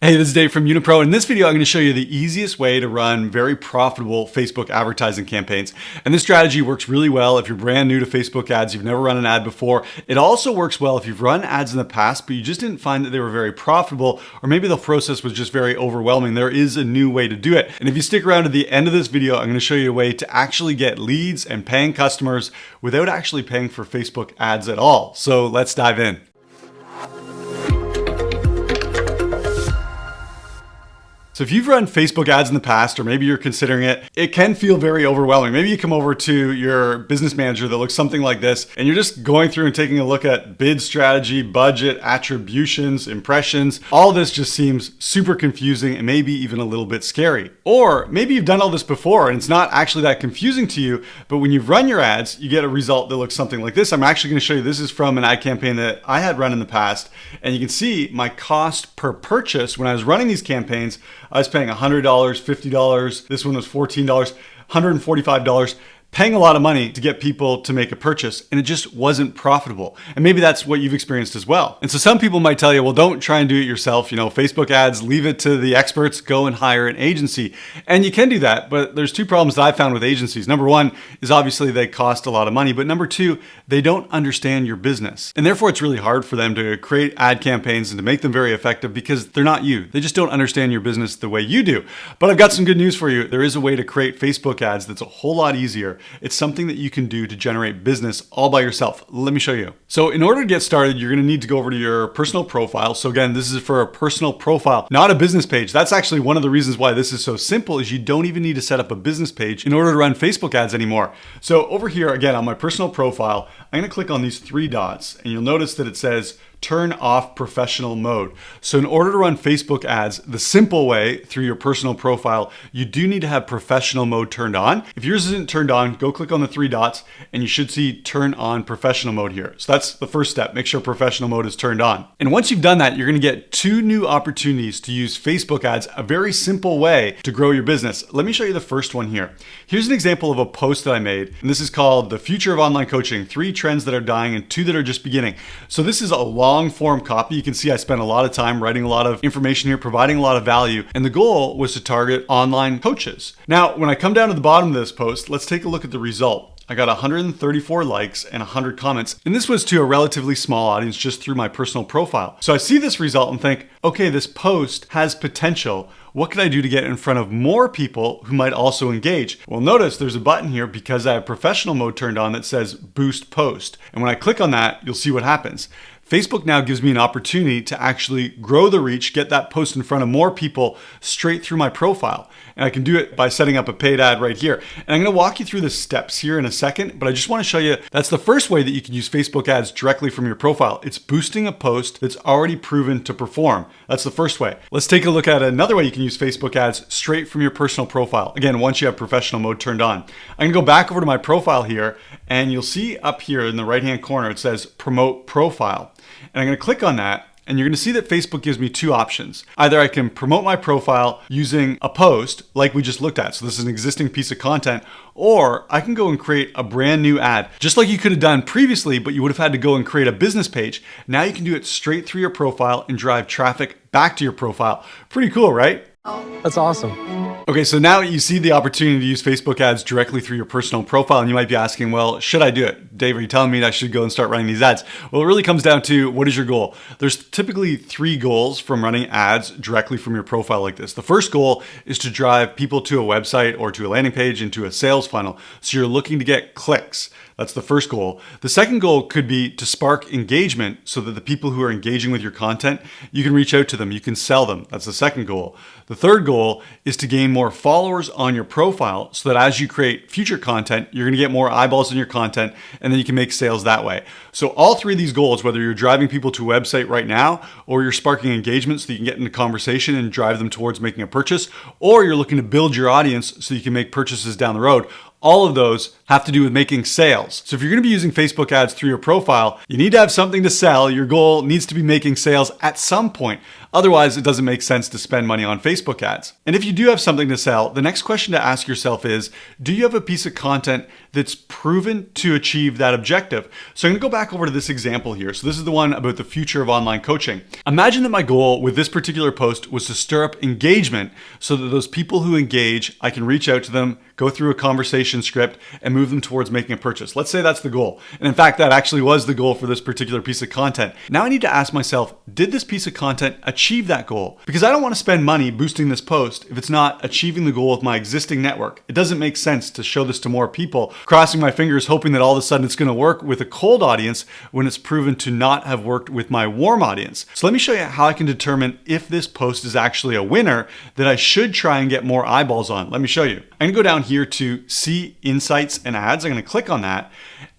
Hey, this is Dave from Unipro. In this video, I'm going to show you the easiest way to run very profitable Facebook advertising campaigns. And this strategy works really well if you're brand new to Facebook ads, you've never run an ad before. It also works well if you've run ads in the past, but you just didn't find that they were very profitable, or maybe the process was just very overwhelming. There is a new way to do it. And if you stick around to the end of this video, I'm going to show you a way to actually get leads and paying customers without actually paying for Facebook ads at all. So let's dive in. So if you've run Facebook ads in the past, or maybe you're considering it, it can feel very overwhelming. Maybe you come over to your business manager that looks something like this, and you're just going through and taking a look at bid strategy, budget, attributions, impressions. All this just seems super confusing and maybe even a little bit scary. Or maybe you've done all this before and it's not actually that confusing to you, but when you've run your ads, you get a result that looks something like this. I'm actually going to show you, this is from an ad campaign that I had run in the past, and you can see my cost per purchase when I was running these campaigns. I was paying $100, $50. This one was $14, $145, paying a lot of money to get people to make a purchase, and it just wasn't profitable. And maybe that's what you've experienced as well. And so some people might tell you, well, don't try and do it yourself. You know, Facebook ads, leave it to the experts, go and hire an agency. And you can do that, but there's two problems that I found with agencies. Number one is obviously they cost a lot of money, but number two, they don't understand your business. And therefore it's really hard for them to create ad campaigns and to make them very effective because they're not you. They just don't understand your business the way you do. But I've got some good news for you. There is a way to create Facebook ads that's a whole lot easier. It's something that you can do to generate business all by yourself. Let me show you. So in order to get started, you're going to need to go over to your personal profile. So again, this is for a personal profile, not a business page. That's actually one of the reasons why this is so simple, is you don't even need to set up a business page in order to run Facebook ads anymore. So over here, again, on my personal profile, I'm going to click on these three dots, and you'll notice that it says turn off professional mode. So in order to run Facebook ads the simple way through your personal profile, you do need to have professional mode turned on. If yours isn't turned on, go click on the three dots and you should see turn on professional mode here. So that's the first step. Make sure professional mode is turned on. And once you've done that, you're going to get two new opportunities to use Facebook ads, a very simple way to grow your business. Let me show you the first one here. Here's an example of a post that I made, and this is called The Future of Online Coaching, 3 Trends That Are Dying and 2 That Are Just Beginning. So this is a long form copy. You can see I spent a lot of time writing a lot of information here, providing a lot of value, and the goal was to target online coaches. Now, when I come down to the bottom of this post, let's take a look at the result. I got 134 likes and 100 comments, and this was to a relatively small audience just through my personal profile. So I see this result and think, okay, this post has potential. What can I do to get in front of more people who might also engage? Well, notice there's a button here because I have professional mode turned on that says boost post. And when I click on that, you'll see what happens. Facebook now gives me an opportunity to actually grow the reach, get that post in front of more people straight through my profile. And I can do it by setting up a paid ad right here. And I'm going to walk you through the steps here in a second, but I just want to show you that's the first way that you can use Facebook ads directly from your profile. It's boosting a post that's already proven to perform. That's the first way. Let's take a look at another way you can use Facebook ads straight from your personal profile. Again, once you have professional mode turned on. I'm going to go back over to my profile here, and you'll see up here in the right-hand corner, it says promote profile. And I'm going to click on that, and you're going to see that Facebook gives me two options. Either I can promote my profile using a post like we just looked at. So this is an existing piece of content, or I can go and create a brand new ad, just like you could have done previously, but you would have had to go and create a business page. Now you can do it straight through your profile and drive traffic back to your profile. Pretty cool, right? That's awesome. Okay, so now you see the opportunity to use Facebook ads directly through your personal profile, and you might be asking, well, should I do it? Dave, are you telling me I should go and start running these ads? Well, it really comes down to what is your goal? There's typically 3 goals from running ads directly from your profile like this. The first goal is to drive people to a website or to a landing page into a sales funnel. So you're looking to get clicks. That's the first goal. The second goal could be to spark engagement so that the people who are engaging with your content, you can reach out to them, you can sell them. That's the second goal. The third goal is to gain more followers on your profile so that as you create future content, you're gonna get more eyeballs on your content, and then you can make sales that way. So all 3 of these goals, whether you're driving people to a website right now, or you're sparking engagement so that you can get into conversation and drive them towards making a purchase, or you're looking to build your audience so you can make purchases down the road, All of those have to do with making sales. So if you're going to be using Facebook ads through your profile, you need to have something to sell. Your goal needs to be making sales at some point. Otherwise, it doesn't make sense to spend money on Facebook ads. And if you do have something to sell, the next question to ask yourself is, do you have a piece of content that's proven to achieve that objective? So I'm going to go back over to this example here. So this is the one about the future of online coaching. Imagine that my goal with this particular post was to stir up engagement so that those people who engage, I can reach out to them, go through a conversation script, and move them towards making a purchase. Let's say that's the goal. And in fact, that actually was the goal for this particular piece of content. Now I need to ask myself, did this piece of content achieve that goal? Because I don't want to spend money boosting this post if it's not achieving the goal of my existing network. It doesn't make sense to show this to more people, crossing my fingers, hoping that all of a sudden it's going to work with a cold audience when it's proven to not have worked with my warm audience. So let me show you how I can determine if this post is actually a winner that I should try and get more eyeballs on. Let me show you. I'm going to go down here to see insights and ads. I'm going to click on that.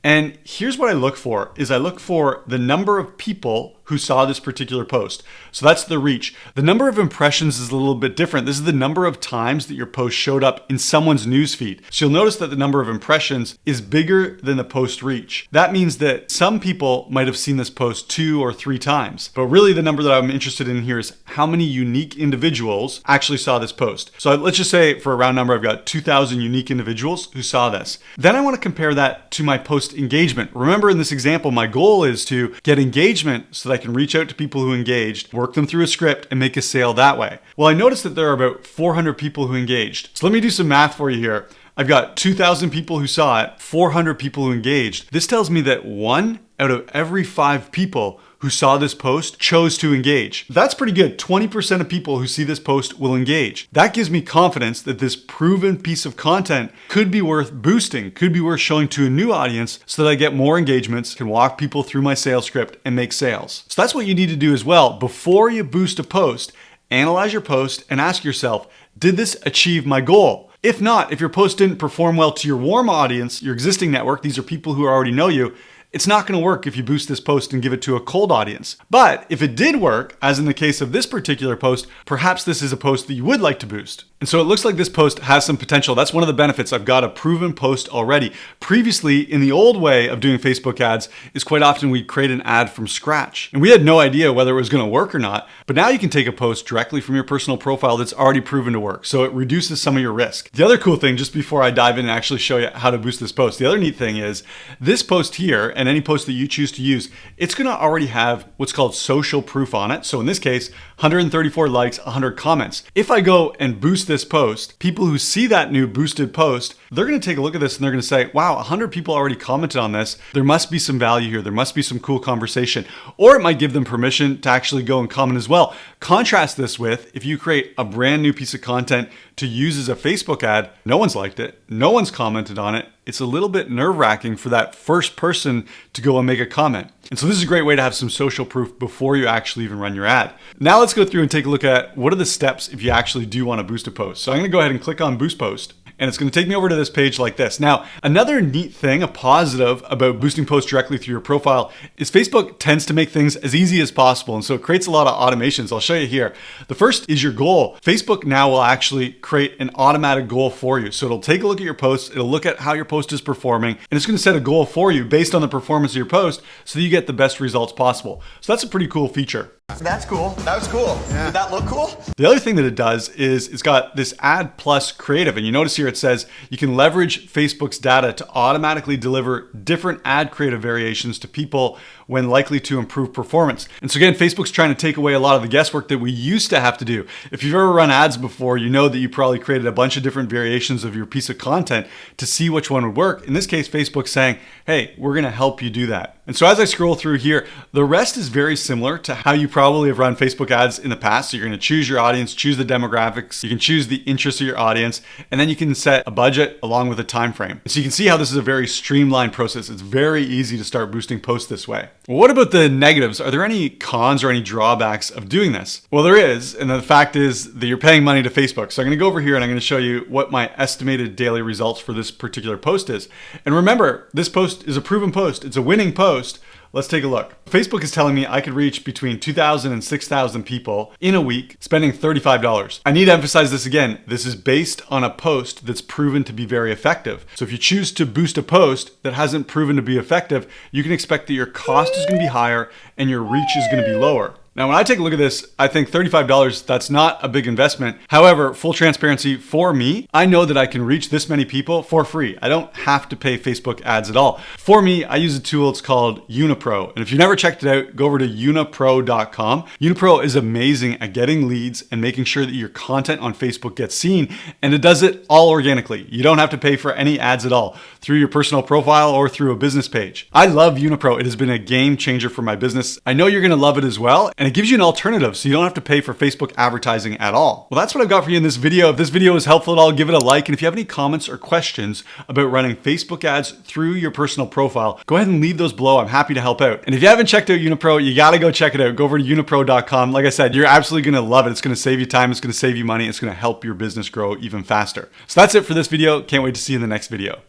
And here's what I look for is I look for the number of people who saw this particular post. So that's the reach. The number of impressions is a little bit different. This is the number of times that your post showed up in someone's newsfeed. So you'll notice that the number of impressions is bigger than the post reach. That means that some people might have seen this post 2 or 3 times. But really the number that I'm interested in here is how many unique individuals actually saw this post. So let's just say for a round number, I've got 2,000 unique individuals who saw this. Then I want to compare that to my post engagement. Remember in this example, my goal is to get engagement so that I can reach out to people who engaged, work them through a script, and make a sale that way. Well, I noticed that there are about 400 people who engaged. So let me do some math for you here. I've got 2,000 people who saw it, 400 people who engaged. This tells me that 1 out of every 5 people who saw this post chose to engage. That's pretty good. 20% of people who see this post will engage. That gives me confidence that this proven piece of content could be worth boosting, could be worth showing to a new audience so that I get more engagements, can walk people through my sales script and make sales. So that's what you need to do as well. Before you boost a post, analyze your post and ask yourself, did this achieve my goal? If not, if your post didn't perform well to your warm audience, your existing network, these are people who already know you, it's not going to work if you boost this post and give it to a cold audience. But if it did work, as in the case of this particular post, perhaps this is a post that you would like to boost. And so it looks like this post has some potential. That's one of the benefits. I've got a proven post already. Previously, in the old way of doing Facebook ads, is quite often we create an ad from scratch. And we had no idea whether it was going to work or not. But now you can take a post directly from your personal profile that's already proven to work. So it reduces some of your risk. The other cool thing, just before I dive in and actually show you how to boost this post, the other neat thing is this post here and any post that you choose to use, it's going to already have what's called social proof on it. So in this case, 134 likes, 100 comments. If I go and boost this post, people who see that new boosted post, they're going to take a look at this and they're going to say, wow, 100 people already commented on this. There must be some value here. There must be some cool conversation. Or it might give them permission to actually go and comment as well. Contrast this with if you create a brand new piece of content to use as a Facebook ad, no one's liked it, no one's commented on it. It's a little bit nerve-wracking for that first person to go and make a comment. And so this is a great way to have some social proof before you actually even run your ad. Now let's go through and take a look at what are the steps if you actually do want to boost a post. So I'm going to go ahead and click on Boost Post. And it's going to take me over to this page like this. Now, another neat thing, a positive about boosting posts directly through your profile is Facebook tends to make things as easy as possible. And so it creates a lot of automations. I'll show you here. The first is your goal. Facebook now will actually create an automatic goal for you. So it'll take a look at your posts. It'll look at how your post is performing. And it's going to set a goal for you based on the performance of your post so that you get the best results possible. So that's a pretty cool feature. That's cool. That was cool. Yeah. Did that look cool? The other thing that it does is it's got this Ad Plus creative. And you notice here it says you can leverage Facebook's data to automatically deliver different ad creative variations to people when likely to improve performance. And so again, Facebook's trying to take away a lot of the guesswork that we used to have to do. If you've ever run ads before, you know that you probably created a bunch of different variations of your piece of content to see which one would work. In this case, Facebook's saying, hey, we're going to help you do that. And so as I scroll through here, the rest is very similar to how you probably have run Facebook ads in the past. So you're going to choose your audience, choose the demographics, you can choose the interests of your audience, and then you can set a budget along with a time frame. So you can see how this is a very streamlined process. It's very easy to start boosting posts this way. Well, what about the negatives? Are there any cons or any drawbacks of doing this? Well, there is, and the fact is that you're paying money to Facebook. So I'm going to go over here and I'm going to show you what my estimated daily results for this particular post is. And remember, this post is a proven post. It's a winning post. Let's take a look. Facebook is telling me I could reach between 2,000 and 6,000 people in a week spending $35. I need to emphasize this again. This is based on a post that's proven to be very effective. So if you choose to boost a post that hasn't proven to be effective, you can expect that your cost is going to be higher and your reach is going to be lower. Now, when I take a look at this, I think $35, that's not a big investment. However, full transparency for me, I know that I can reach this many people for free. I don't have to pay Facebook ads at all. For me, I use a tool, it's called Unipro. And if you've never checked it out, go over to unipro.com. Unipro is amazing at getting leads and making sure that your content on Facebook gets seen. And it does it all organically. You don't have to pay for any ads at all through your personal profile or through a business page. I love Unipro. It has been a game changer for my business. I know you're going to love it as well. And it gives you an alternative so you don't have to pay for Facebook advertising at all. Well, that's what I've got for you in this video. If this video was helpful at all, give it a like. And if you have any comments or questions about running Facebook ads through your personal profile, go ahead and leave those below. I'm happy to help out. And if you haven't checked out Unipro, you got to go check it out. Go over to unipro.com. Like I said, you're absolutely going to love it. It's going to save you time. It's going to save you money. It's going to help your business grow even faster. So that's it for this video. Can't wait to see you in the next video.